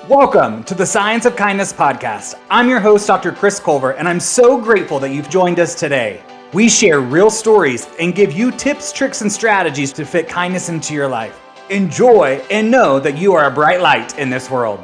Welcome to the Science of Kindness podcast. I'm your host, Dr. Chris Culver, and I'm so grateful that you've joined us today. We share real stories and give you tips, tricks, and strategies to fit kindness into your life. Enjoy and know that you are a bright light in this world.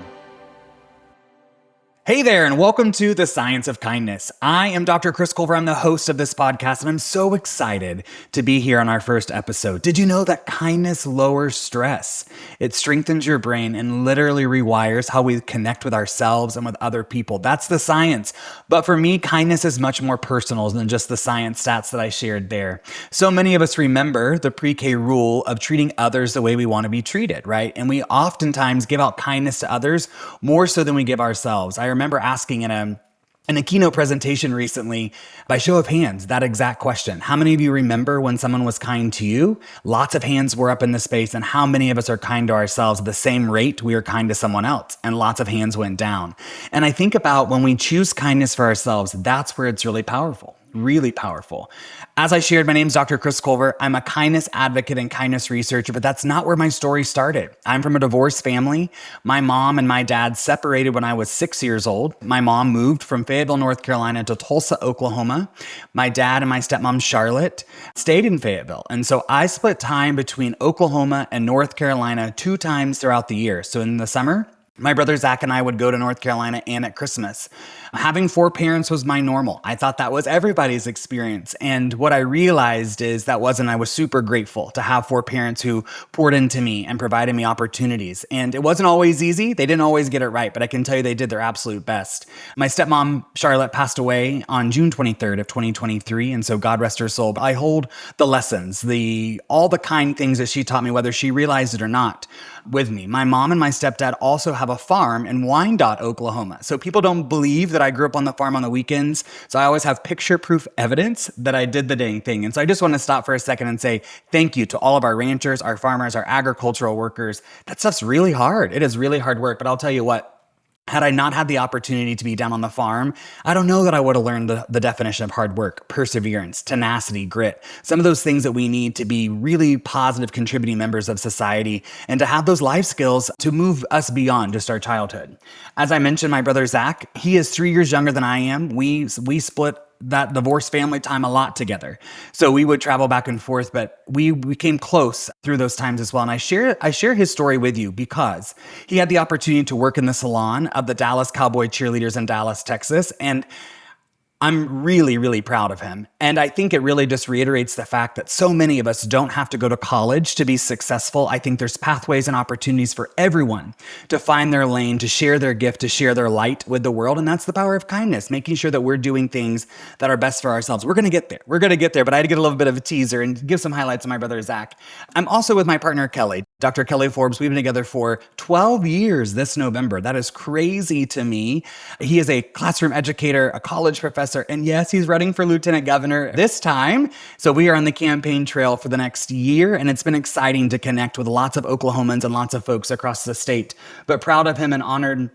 Hey there, and welcome to the Science of Kindness. I am Dr. Chris Culver. I'm the host of this podcast, and I'm so excited to be here on our first episode. Did you know that kindness lowers stress? It strengthens your brain and literally rewires how we connect with ourselves and with other people. That's the science. But for me, kindness is much more personal than just the science stats that I shared there. So many of us remember the pre-K rule of treating others the way we want to be treated, right? And we oftentimes give out kindness to others more so than we give ourselves. I remember asking in a keynote presentation recently, by show of hands, that exact question. How many of you remember when someone was kind to you? Lots of hands were up in the space, and how many of us are kind to ourselves at the same rate we are kind to someone else? And lots of hands went down. And I think about when we choose kindness for ourselves, that's where it's really powerful. Really powerful. As I shared, my name is Dr. Chris Culver. I'm a kindness advocate and kindness researcher, but that's not where my story started. I'm from a divorced family. My mom and my dad separated when I was 6 years old. My mom moved from Fayetteville, North Carolina to Tulsa, Oklahoma. My dad and my stepmom, Charlotte, stayed in Fayetteville. And so I split time between Oklahoma and North Carolina 2 times throughout the year. So in the summer, my brother Zach and I would go to North Carolina and at Christmas. Having 4 parents was my normal. I thought that was everybody's experience. And what I realized is that wasn't. I was super grateful to have 4 parents who poured into me and provided me opportunities. And it wasn't always easy. They didn't always get it right, but I can tell you they did their absolute best. My stepmom, Charlotte, passed away on June 23rd of 2023. And so God rest her soul. But I hold the lessons, all the kind things that she taught me, whether she realized it or not, with me. My mom and my stepdad also have a farm in Wyandotte, Oklahoma. So people don't believe that I grew up on the farm on the weekends. So I always have picture-proof evidence that I did the dang thing. And so I just want to stop for a second and say thank you to all of our ranchers, our farmers, our agricultural workers. That stuff's really hard. It is really hard work. But I'll tell you what, had I not had the opportunity to be down on the farm, I don't know that I would have learned the definition of hard work, perseverance, tenacity, grit, some of those things that we need to be really positive contributing members of society and to have those life skills to move us beyond just our childhood. As I mentioned, my brother Zach, he is 3 years younger than I am. We split that divorced family time a lot together. So we would travel back and forth, but we became close through those times as well. And I share his story with you because he had the opportunity to work in the salon of the Dallas Cowboy cheerleaders in Dallas, Texas. And I'm really, really proud of him. And I think it really just reiterates the fact that so many of us don't have to go to college to be successful. I think there's pathways and opportunities for everyone to find their lane, to share their gift, to share their light with the world. And that's the power of kindness, making sure that we're doing things that are best for ourselves. We're going to get there. But I had to get a little bit of a teaser and give some highlights of my brother, Zach. I'm also with my partner, Kelly, Dr. Kelly Forbes. We've been together for 12 years this November. That is crazy to me. He is a classroom educator, a college professor, and yes, he's running for lieutenant governor this time. So we are on the campaign trail for the next year, and it's been exciting to connect with lots of Oklahomans and lots of folks across the state. But proud of him and honored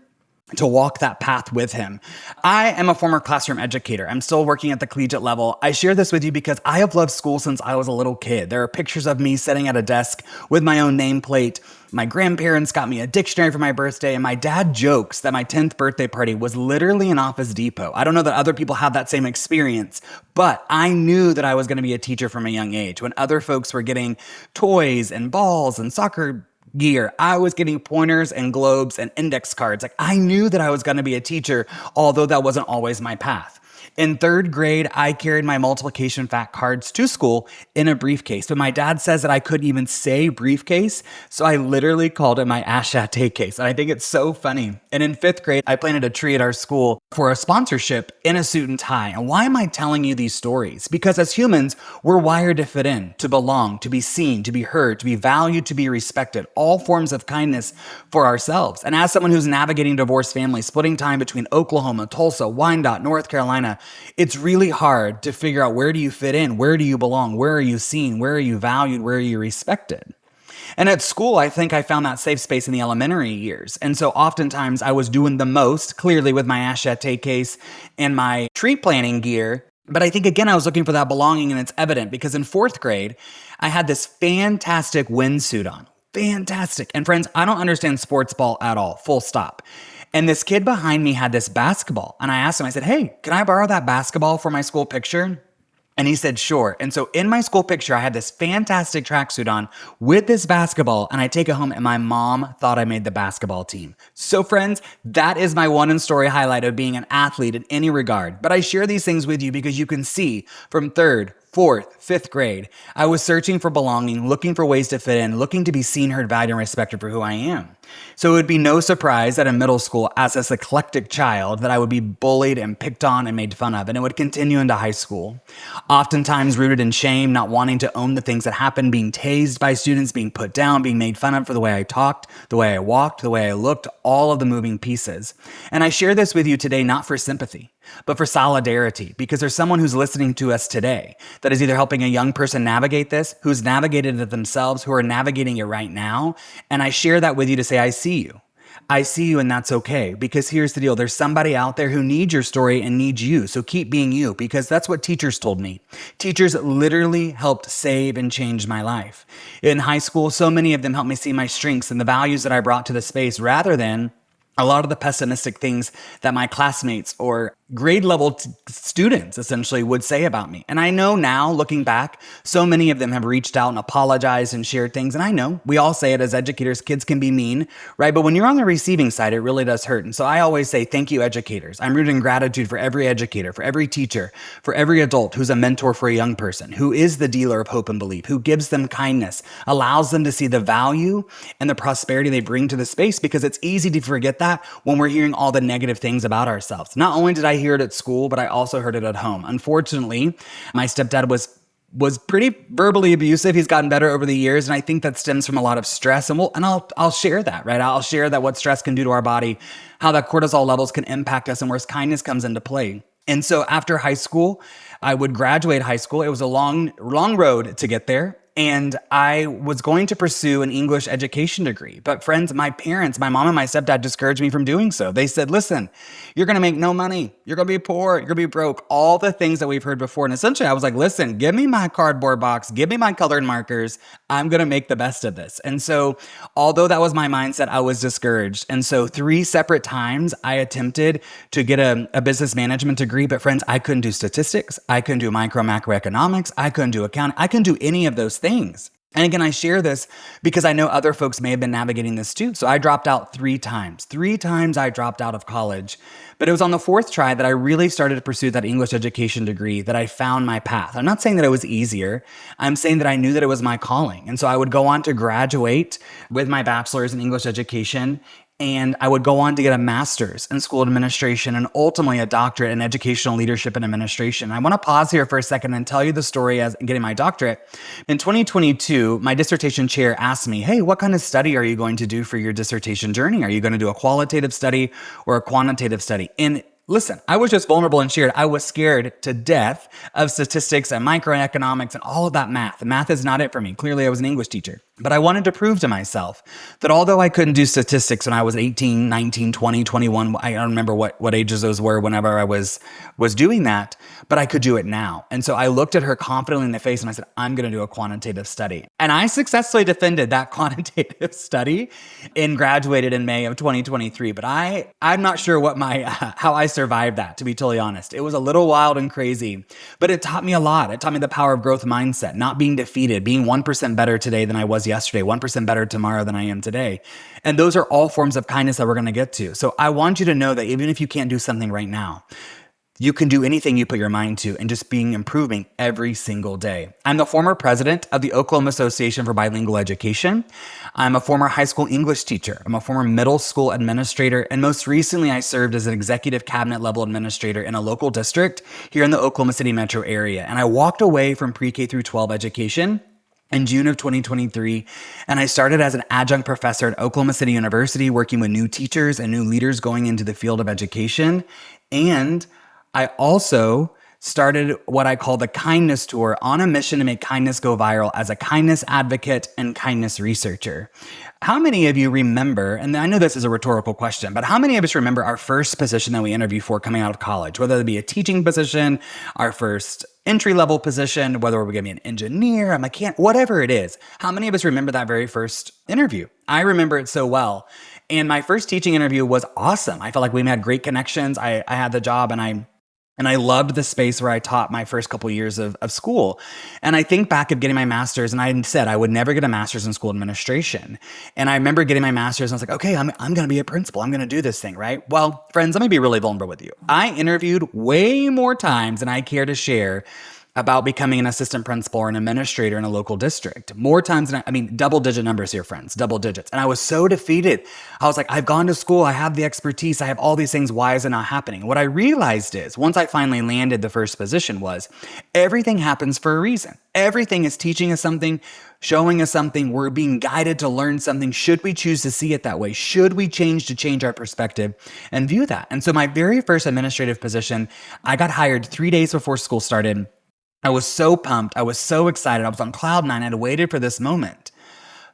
to walk that path with him. I am a former classroom educator. I'm still working at the collegiate level. I share this with you because I have loved school since I was a little kid. There are pictures of me sitting at a desk with my own nameplate. My grandparents got me a dictionary for my birthday, and my dad jokes that my 10th birthday party was literally an Office Depot. I don't know that other people have that same experience, but I knew that I was going to be a teacher from a young age. When other folks were getting toys and balls and soccer gear, I was getting pointers and globes and index cards. Like, I knew that I was going to be a teacher, although that wasn't always my path. In 3rd grade, I carried my multiplication fact cards to school in a briefcase, but my dad says that I couldn't even say briefcase, so I literally called it my ash-ate case, and I think it's so funny. And in 5th grade, I planted a tree at our school for a sponsorship in a suit and tie. And why am I telling you these stories? Because as humans, we're wired to fit in, to belong, to be seen, to be heard, to be valued, to be respected, all forms of kindness for ourselves. And as someone who's navigating divorced families, splitting time between Oklahoma, Tulsa, Wyandotte, North Carolina, it's really hard to figure out, where do you fit in? Where do you belong? Where are you seen? Where are you valued? Where are you respected? And at school, I think I found that safe space in the elementary years. And so oftentimes I was doing the most, clearly with my ash-ate case and my tree planting gear. But I think, again, I was looking for that belonging, and it's evident because in 4th grade, I had this fantastic windsuit on. fantastic. And friends, I don't understand sports ball at all, full stop. And this kid behind me had this basketball. And I asked him, I said, hey, can I borrow that basketball for my school picture? And he said, sure. And so in my school picture, I had this fantastic tracksuit on with this basketball, and I take it home, and my mom thought I made the basketball team. So friends, that is my one story highlight of being an athlete in any regard. But I share these things with you because you can see from third, fourth, fifth grade, I was searching for belonging, looking for ways to fit in, looking to be seen, heard, valued, and respected for who I am. So it would be no surprise that in middle school, as this eclectic child, that I would be bullied and picked on and made fun of, and it would continue into high school. Oftentimes rooted in shame, not wanting to own the things that happened, being tased by students, being put down, being made fun of for the way I talked, the way I walked, the way I looked, all of the moving pieces. And I share this with you today not for sympathy, but for solidarity, because there's someone who's listening to us today that is either helping a young person navigate this, who's navigated it themselves, who are navigating it right now. And I share that with you to say, I see you. I see you, and that's okay. Because here's the deal. There's somebody out there who needs your story and needs you. So keep being you, because that's what teachers told me. Teachers literally helped save and change my life. In high school, so many of them helped me see my strengths and the values that I brought to the space rather than a lot of the pessimistic things that my classmates or grade level students essentially would say about me. And I know now, looking back, so many of them have reached out and apologized and shared things. And I know we all say it as educators, kids can be mean, right? But when you're on the receiving side, it really does hurt. And so I always say, thank you, educators. I'm rooted in gratitude for every educator, for every teacher, for every adult who's a mentor for a young person, who is the dealer of hope and belief, who gives them kindness, allows them to see the value and the prosperity they bring to the space, because it's easy to forget that when we're hearing all the negative things about ourselves. Not only did I hear it at school, but I also heard it at home. Unfortunately, my stepdad was pretty verbally abusive. He's gotten better over the years, and I think that stems from a lot of stress. And I'll share that, right? I'll share that what stress can do to our body, how that cortisol levels can impact us, and where kindness comes into play. And so after high school, I would graduate high school. It was a long road to get there. And I was going to pursue an English education degree. But friends, my parents, my mom and my stepdad discouraged me from doing so. They said, listen, you're going to make no money. You're going to be poor. You're going to be broke. All the things that we've heard before. And essentially I was like, listen, give me my cardboard box. Give me my colored markers. I'm going to make the best of this. And so although that was my mindset, I was discouraged. And so 3 separate times I attempted to get a business management degree. But friends, I couldn't do statistics. I couldn't do macroeconomics. I couldn't do accounting. I couldn't do any of those things. And again, I share this because I know other folks may have been navigating this too. So I dropped out 3 times. 3 times I dropped out of college. But it was on the 4th try that I really started to pursue that English education degree, that I found my path. I'm not saying that it was easier. I'm saying that I knew that it was my calling. And so I would go on to graduate with my bachelor's in English education. And I would go on to get a master's in school administration and ultimately a doctorate in educational leadership and administration. I want to pause here for a second and tell you the story as getting my doctorate. In 2022, my dissertation chair asked me, hey, what kind of study are you going to do for your dissertation journey? Are you going to do a qualitative study or a quantitative study? And listen, I was just vulnerable and shared. I was scared to death of statistics and microeconomics and all of that math. Math is not it for me. Clearly, I was an English teacher. But I wanted to prove to myself that although I couldn't do statistics when I was 18, 19, 20, 21, I don't remember what ages those were whenever I was doing that, but I could do it now. And so I looked at her confidently in the face and I said, I'm going to do a quantitative study. And I successfully defended that quantitative study and graduated in May of 2023. But I'm not sure how I survived that, to be totally honest. It was a little wild and crazy, but it taught me a lot. It taught me the power of growth mindset, not being defeated, being 1% better today than I was yesterday, 1% better tomorrow than I am today. And those are all forms of kindness that we're going to get to. So I want you to know that even if you can't do something right now, you can do anything you put your mind to, and just improving every single day. I'm the former president of the Oklahoma Association for Bilingual Education. I'm a former high school English teacher. I'm a former middle school administrator. And most recently, I served as an executive cabinet level administrator in a local district here in the Oklahoma City metro area. And I walked away from pre-K through 12 education in June of 2023, and I started as an adjunct professor at Oklahoma City University, working with new teachers and new leaders going into the field of education. And I also started what I call the Kindness Tour on a mission to make kindness go viral as a kindness advocate and kindness researcher. How many of you remember, and I know this is a rhetorical question, but how many of us remember our first position that we interviewed for coming out of college, whether it be a teaching position, our first entry-level position, whether we're going to be an engineer, a mechanic, whatever it is. How many of us remember that very first interview? I remember it so well. And my first teaching interview was awesome. I felt like we had great connections. I had the job and I loved the space where I taught my first couple years of school. And I think back of getting my master's, and I said I would never get a master's in school administration. And I remember getting my master's, and I was like, okay, I'm going to be a principal. I'm going to do this thing, right? Well, friends, let me be really vulnerable with you. I interviewed way more times than I care to share about becoming an assistant principal or an administrator in a local district. More times than double digit numbers here, friends, double digits. And I was so defeated. I was like, I've gone to school. I have the expertise. I have all these things. Why is it not happening? What I realized is once I finally landed the first position was everything happens for a reason. Everything is teaching us something, showing us something. We're being guided to learn something. Should we choose to see it that way? Should we change our perspective and view that? And so my very first administrative position, I got hired 3 days before school started. I was so pumped. I was so excited. I was on cloud nine. I had waited for this moment.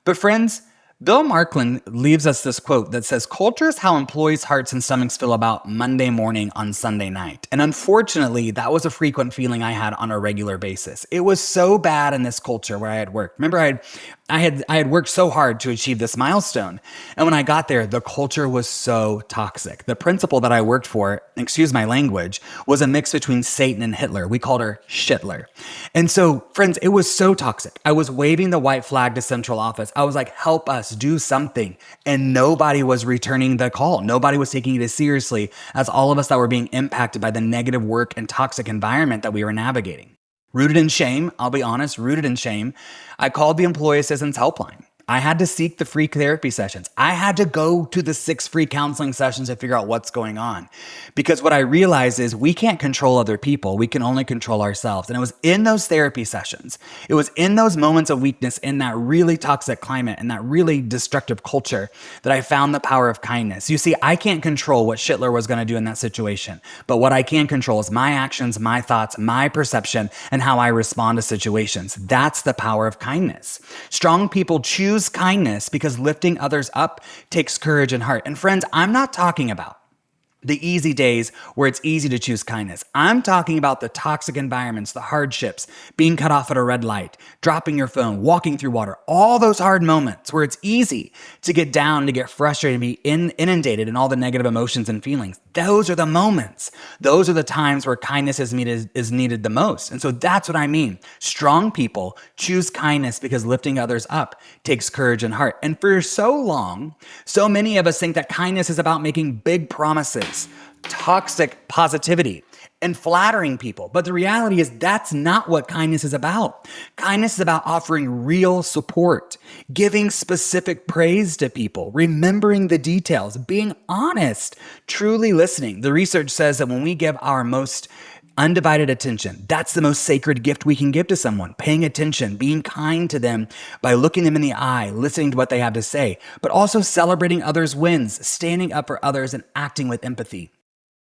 But friends, Bill Markland leaves us this quote that says, culture is how employees' hearts and stomachs feel about Monday morning on Sunday night. And unfortunately, that was a frequent feeling I had on a regular basis. It was so bad in this culture where I had worked. Remember, I had worked so hard to achieve this milestone. And when I got there, the culture was so toxic. The principal that I worked for, excuse my language, was a mix between Satan and Hitler. We called her Shitler. And so, friends, it was so toxic. I was waving the white flag to central office. I was like, help us, do something. And nobody was returning the call. Nobody was taking it as seriously as all of us that were being impacted by the negative work and toxic environment that we were navigating. Rooted in shame, I'll be honest, rooted in shame, I called the Employee Assistance Helpline. I had to seek the free therapy sessions. I had to go to the 6 free counseling sessions to figure out what's going on. Because what I realized is we can't control other people. We can only control ourselves. And it was in those therapy sessions, it was in those moments of weakness, in that really toxic climate and that really destructive culture that I found the power of kindness. You see, I can't control what Shitler was going to do in that situation. But what I can control is my actions, my thoughts, my perception, and how I respond to situations. That's the power of kindness. Strong people choose kindness because lifting others up takes courage and heart. And friends, I'm not talking about the easy days where it's easy to choose kindness. I'm talking about the toxic environments, the hardships, being cut off at a red light, dropping your phone, walking through water, all those hard moments where it's easy to get down, to get frustrated, and be inundated in all the negative emotions and feelings. Those are the moments. Those are the times where kindness is needed the most. And so that's what I mean. Strong people choose kindness because lifting others up takes courage and heart. And for so long, so many of us think that kindness is about making big promises, toxic positivity, and flattering people. But the reality is that's not what kindness is about. Kindness is about offering real support, giving specific praise to people, remembering the details, being honest, truly listening. The research says that when we give our most undivided attention, that's the most sacred gift we can give to someone. Paying attention, being kind to them by looking them in the eye, listening to what they have to say, but also celebrating others' wins, standing up for others, and acting with empathy.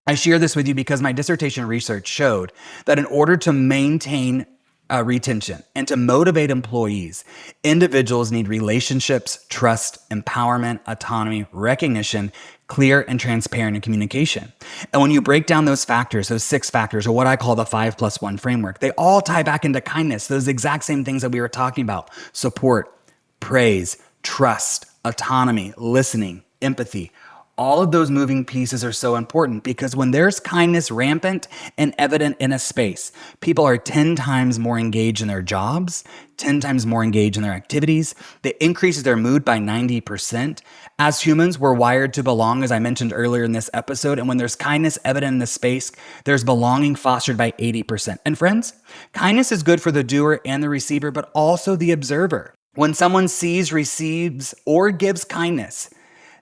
I share this with you because my dissertation research showed that in order to maintain retention and to motivate employees, individuals need relationships, trust, empowerment, autonomy, recognition, clear and transparent in communication. And when you break down those factors, those 6 factors, or what I call the 5+1 framework, they all tie back into kindness, those exact same things that we were talking about: support, praise, trust, autonomy, listening, empathy. All of those moving pieces are so important because when there's kindness rampant and evident in a space, people are 10 times more engaged in their jobs, 10 times more engaged in their activities. It increases their mood by 90%. As humans, we're wired to belong, as I mentioned earlier in this episode. And when there's kindness evident in the space, there's belonging fostered by 80%. And friends, kindness is good for the doer and the receiver, but also the observer. When someone sees, receives, or gives kindness,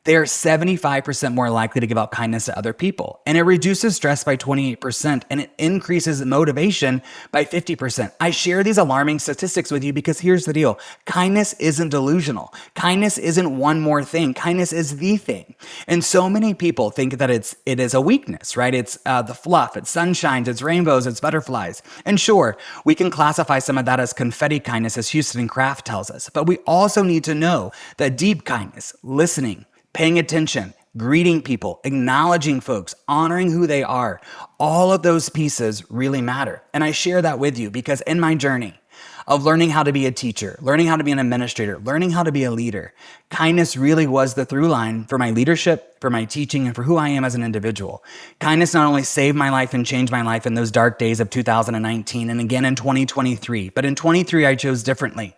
They are 75% more likely to give out kindness to other people. And it reduces stress by 28% and it increases motivation by 50%. I share these alarming statistics with you because here's the deal. Kindness isn't delusional. Kindness isn't one more thing. Kindness is the thing. And so many people think that it is a weakness, right? It's the fluff, it's sunshines, it's rainbows, it's butterflies. And sure, we can classify some of that as confetti kindness, as Houston Kraft tells us. But we also need to know that deep kindness, listening, paying attention, greeting people, acknowledging folks, honoring who they are, all of those pieces really matter. And I share that with you because in my journey of learning how to be a teacher, learning how to be an administrator, learning how to be a leader, kindness really was the through line for my leadership, for my teaching, and for who I am as an individual. Kindness not only saved my life and changed my life in those dark days of 2019 and again in 2023, but in 23 I chose differently.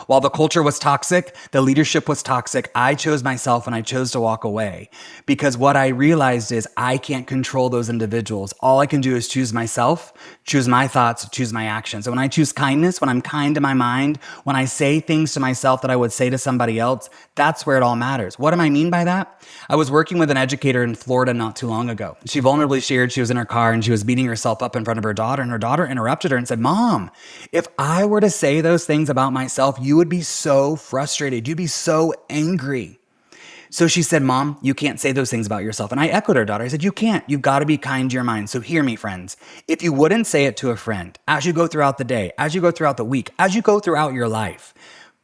While the culture was toxic, the leadership was toxic, I chose myself and I chose to walk away because what I realized is I can't control those individuals. All I can do is choose myself, choose my thoughts, choose my actions. And when I choose kindness, when I'm kind to my mind, when I say things to myself that I would say to somebody else, that's where it all matters. What do I mean by that? I was working with an educator in Florida not too long ago. She vulnerably shared she was in her car and she was beating herself up in front of her daughter, and her daughter interrupted her and said, "Mom, if I were to say those things about myself, you would be so frustrated. You'd be so angry." So she said, "Mom, you can't say those things about yourself." And I echoed her daughter. I said, "You can't. You've got to be kind to your mind." So hear me, friends. If you wouldn't say it to a friend as you go throughout the day, as you go throughout the week, as you go throughout your life,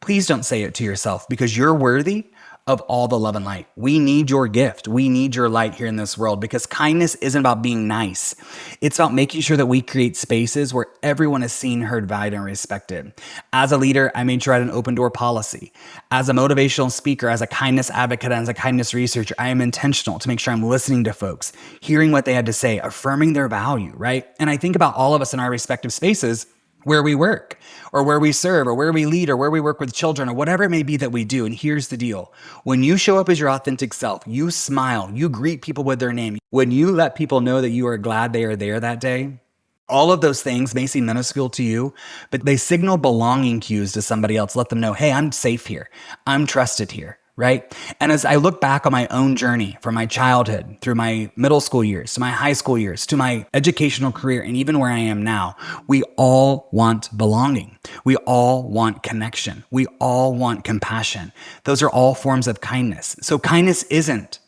please don't say it to yourself because you're worthy of all the love and light. We need your gift. We need your light here in this world because kindness isn't about being nice. It's about making sure that we create spaces where everyone is seen, heard, valued, and respected. As a leader, I made sure I had an open door policy. As a motivational speaker, as a kindness advocate, and as a kindness researcher, I am intentional to make sure I'm listening to folks, hearing what they had to say, affirming their value, right? And I think about all of us in our respective spaces where we work or where we serve or where we lead or where we work with children or whatever it may be that we do. And here's the deal. When you show up as your authentic self, you smile, you greet people with their name. When you let people know that you are glad they are there that day, all of those things may seem minuscule to you, but they signal belonging cues to somebody else. Let them know, hey, I'm safe here. I'm trusted here. Right? And as I look back on my own journey from my childhood through my middle school years to my high school years to my educational career and even where I am now, we all want belonging. We all want connection. We all want compassion. Those are all forms of kindness. So kindness isn't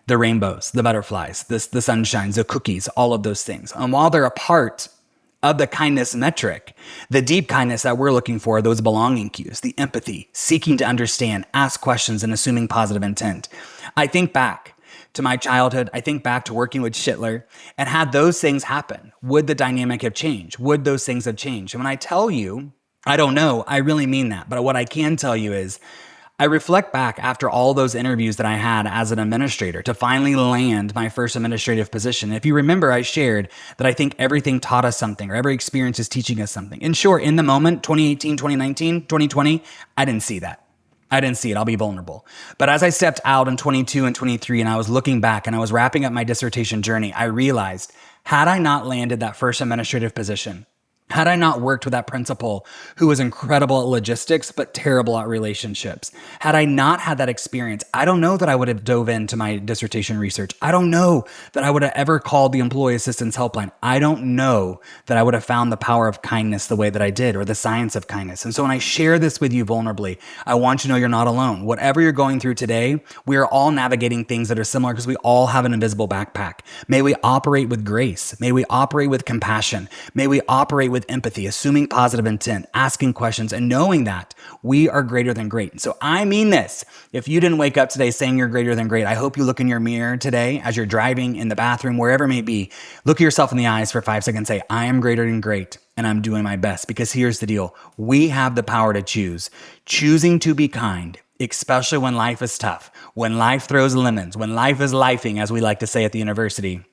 the rainbows, the butterflies, the sunshines, the cookies, all of those things. And while they're a part of the kindness metric, the deep kindness that we're looking for, those belonging cues, the empathy, seeking to understand, ask questions, and assuming positive intent. I think back to my childhood. I think back to working with Schittler, and had those things happen, would the dynamic have changed? Would those things have changed? And when I tell you, I don't know, I really mean that. But what I can tell you is I reflect back after all those interviews that I had as an administrator to finally land my first administrative position. If you remember, I shared that I think everything taught us something, or every experience is teaching us something. And sure, in the moment, 2018, 2019, 2020, I didn't see that. I didn't see it. I'll be vulnerable. But as I stepped out in 22 and 23 and I was looking back and I was wrapping up my dissertation journey, I realized, had I not landed that first administrative position, had I not worked with that principal who was incredible at logistics, but terrible at relationships, had I not had that experience, I don't know that I would have dove into my dissertation research. I don't know that I would have ever called the Employee Assistance Helpline. I don't know that I would have found the power of kindness the way that I did, or the science of kindness. And so when I share this with you vulnerably, I want you to know you're not alone. Whatever you're going through today, we are all navigating things that are similar because we all have an invisible backpack. May we operate with grace. May we operate with compassion. May we operate with empathy, assuming positive intent, asking questions, and knowing that we are greater than great. And so I mean this. If you didn't wake up today saying you're greater than great, I hope you look in your mirror today as you're driving, in the bathroom, wherever it may be. Look at yourself in the eyes for 5 seconds. Say, I am greater than great, and I'm doing my best. Because here's the deal. We have the power to choose. Choosing to be kind, especially when life is tough, when life throws lemons, when life is lifing, as we like to say at the university.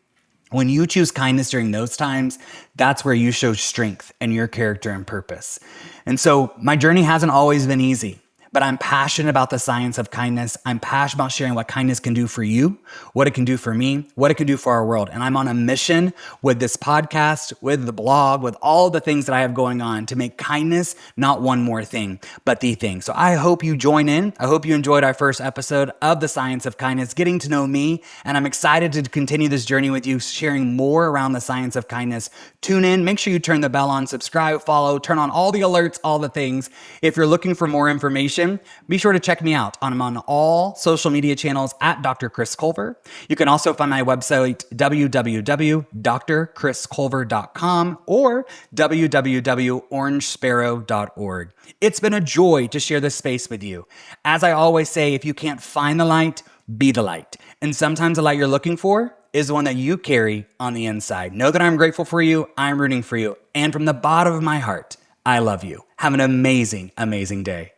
When you choose kindness during those times, that's where you show strength and your character and purpose. And so my journey hasn't always been easy, but I'm passionate about the science of kindness. I'm passionate about sharing what kindness can do for you, what it can do for me, what it can do for our world. And I'm on a mission with this podcast, with the blog, with all the things that I have going on to make kindness not one more thing, but the thing. So I hope you join in. I hope you enjoyed our first episode of The Science of Kindness, getting to know me. And I'm excited to continue this journey with you, sharing more around the science of kindness. Tune in, make sure you turn the bell on, subscribe, follow, turn on all the alerts, all the things. If you're looking for more information, be sure to check me out. I'm on all social media channels at Dr. Chris Culver. You can also find my website, www.drchrisculver.com or www.orangesparrow.org. It's been a joy to share this space with you. As I always say, if you can't find the light, be the light. And sometimes the light you're looking for is the one that you carry on the inside. Know that I'm grateful for you. I'm rooting for you. And from the bottom of my heart, I love you. Have an amazing, amazing day.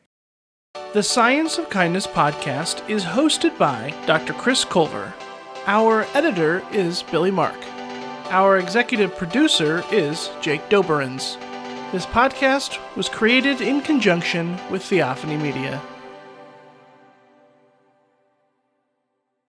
The Science of Kindness podcast is hosted by Dr. Chris Culver. Our editor is Billy Mark. Our executive producer is Jake Doberens. This podcast was created in conjunction with Theophany Media.